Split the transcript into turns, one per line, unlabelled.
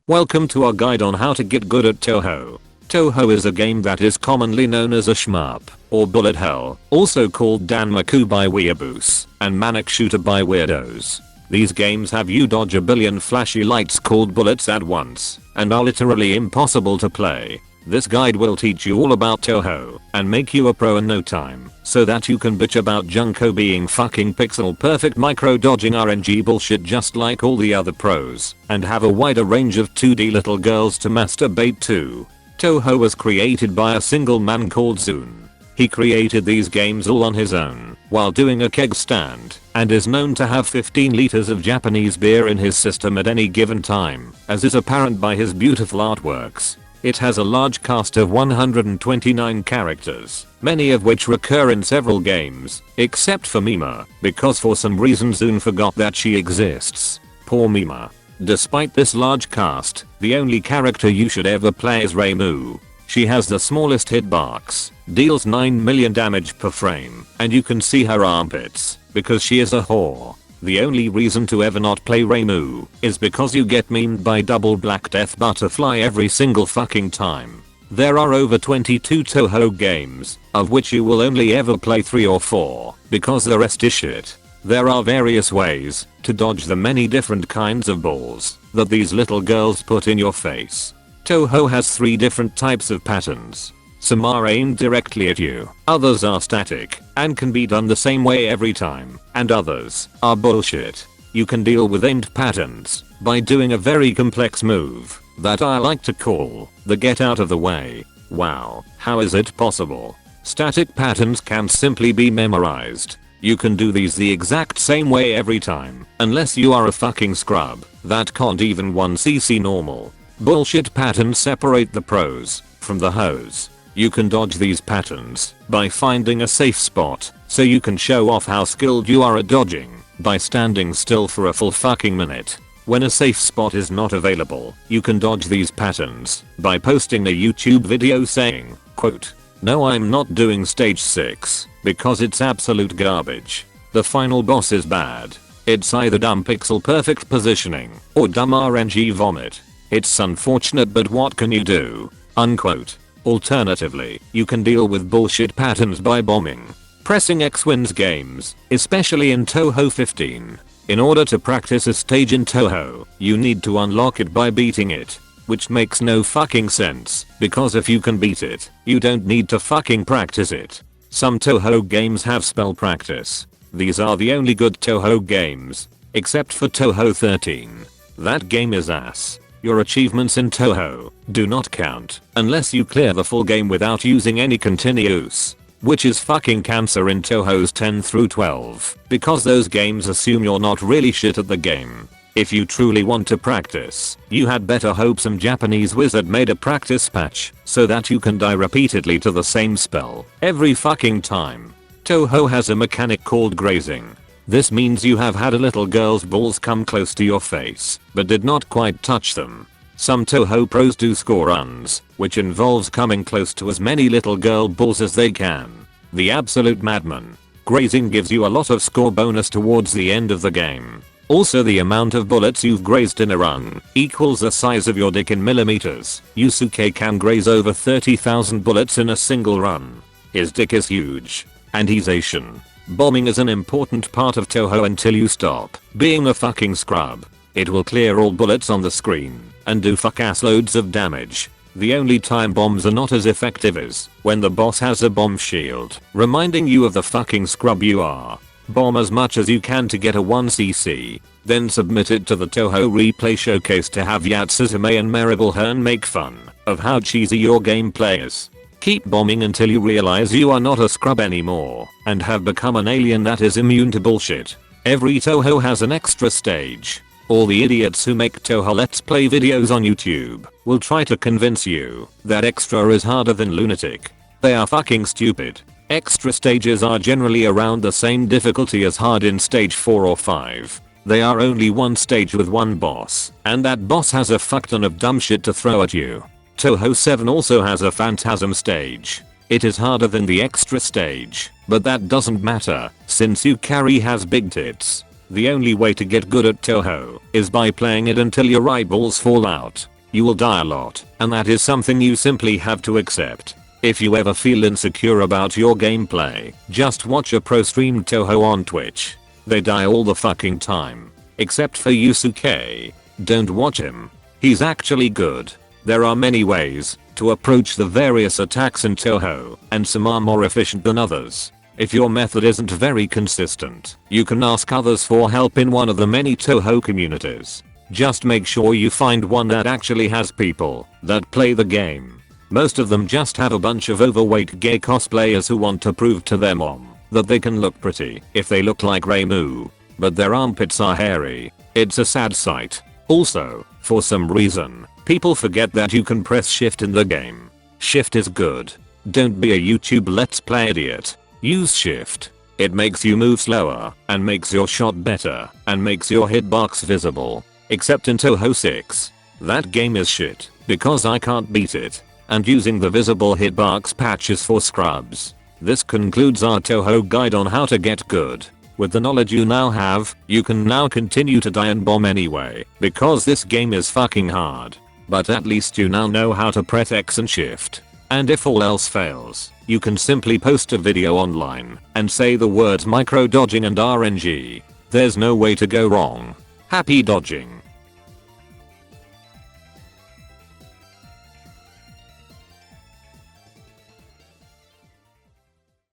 Welcome to our guide on how to get good at Touhou. Touhou is a game that is commonly known as a shmup, or bullet hell, also called Danmaku by weeaboos, and manic shooter by weirdos. These games have you dodge a billion flashy lights called bullets at once, and are literally impossible to play. This guide will teach you all about Touhou, and make you a pro in no time, so that you can bitch about Junko being fucking pixel perfect micro dodging RNG bullshit just like all the other pros, and have a wider range of 2D little girls to masturbate to. Touhou was created by a single man called Zun. He created these games all on his own, while doing a keg stand, and is known to have 15 liters of Japanese beer in his system at any given time, as is apparent by his beautiful artworks. It has a large cast of 129 characters, many of which recur in several games, except for Mima, because for some reason Zun forgot that she exists. Poor Mima. Despite this large cast, the only character you should ever play is Reimu. She has the smallest hitbox, deals 9 million damage per frame, and you can see her armpits, because she is a whore. The only reason to ever not play Reimu is because you get memed by Double Black Death Butterfly every single fucking time. There are over 22 Touhou games, of which you will only ever play 3 or 4, because the rest is shit. There are various ways to dodge the many different kinds of balls that these little girls put in your face. Touhou has 3 different types of patterns. Some are aimed directly at you, others are static, and can be done the same way every time, and others are bullshit. You can deal with aimed patterns by doing a very complex move that I like to call the get out of the way. Wow, how is it possible? Static patterns can simply be memorized. You can do these the exact same way every time, unless you are a fucking scrub that can't even 1cc normal. Bullshit patterns separate the pros from the hoes. You can dodge these patterns by finding a safe spot, so you can show off how skilled you are at dodging, by standing still for a full fucking minute. When a safe spot is not available, you can dodge these patterns by posting a YouTube video saying, quote, "No, I'm not doing stage 6, because it's absolute garbage. The final boss is bad. It's either dumb pixel perfect positioning, or dumb RNG vomit. It's unfortunate, but what can you do?" Unquote. Alternatively, you can deal with bullshit patterns by bombing. Pressing X wins games, especially in Touhou 15. In order to practice a stage in Touhou, you need to unlock it by beating it. Which makes no fucking sense, because if you can beat it, you don't need to fucking practice it. Some Touhou games have spell practice. These are the only good Touhou games, except for Touhou 13. That game is ass. Your achievements in Touhou do not count unless you clear the full game without using any continues, which is fucking cancer in Touhou's 10 through 12, because those games assume you're not really shit at the game. If you truly want to practice, you had better hope some Japanese wizard made a practice patch so that you can die repeatedly to the same spell every fucking time. Touhou has a mechanic called grazing. This means you have had a little girl's balls come close to your face, but did not quite touch them. Some Touhou pros do score runs, which involves coming close to as many little girl balls as they can. The absolute madman. Grazing gives you a lot of score bonus towards the end of the game. Also, the amount of bullets you've grazed in a run equals the size of your dick in millimeters. Yusuke can graze over 30,000 bullets in a single run. His dick is huge. And he's Asian. Bombing is an important part of Touhou until you stop being a fucking scrub. It will clear all bullets on the screen and do fuck ass loads of damage. The only time bombs are not as effective is when the boss has a bomb shield, reminding you of the fucking scrub you are. Bomb as much as you can to get a 1cc, then submit it to the Touhou replay showcase to have Yatsuzume and Maribel Hearn make fun of how cheesy your gameplay is. Keep bombing until you realize you are not a scrub anymore and have become an alien that is immune to bullshit. Every Touhou has an extra stage. All the idiots who make Touhou Let's Play videos on YouTube will try to convince you that extra is harder than lunatic. They are fucking stupid. Extra stages are generally around the same difficulty as hard in stage 4 or 5. They are only one stage with one boss, and that boss has a fuck ton of dumb shit to throw at you. Touhou 7 also has a phantasm stage. It is harder than the extra stage, but that doesn't matter since Yukari has big tits. The only way to get good at Touhou is by playing it until your eyeballs fall out. You will die a lot, and that is something you simply have to accept. If you ever feel insecure about your gameplay, just watch a pro stream Touhou on Twitch. They die all the fucking time. Except for Yusuke. Don't watch him. He's actually good. There are many ways to approach the various attacks in Touhou, and some are more efficient than others. If your method isn't very consistent, you can ask others for help in one of the many Touhou communities. Just make sure you find one that actually has people that play the game. Most of them just have a bunch of overweight gay cosplayers who want to prove to their mom that they can look pretty if they look like Reimu, but their armpits are hairy. It's a sad sight. Also, for some reason, people forget that you can press shift in the game. Shift is good. Don't be a YouTube let's play idiot. Use shift. It makes you move slower, and makes your shot better, and makes your hitbox visible. Except in Touhou 6. That game is shit, because I can't beat it. And using the visible hitbox patch is for scrubs. This concludes our Touhou guide on how to get good. With the knowledge you now have, you can now continue to die and bomb anyway, because this game is fucking hard. But at least you now know how to press X and shift. And if all else fails, you can simply post a video online and say the words micrododging and RNG. There's no way to go wrong. Happy dodging.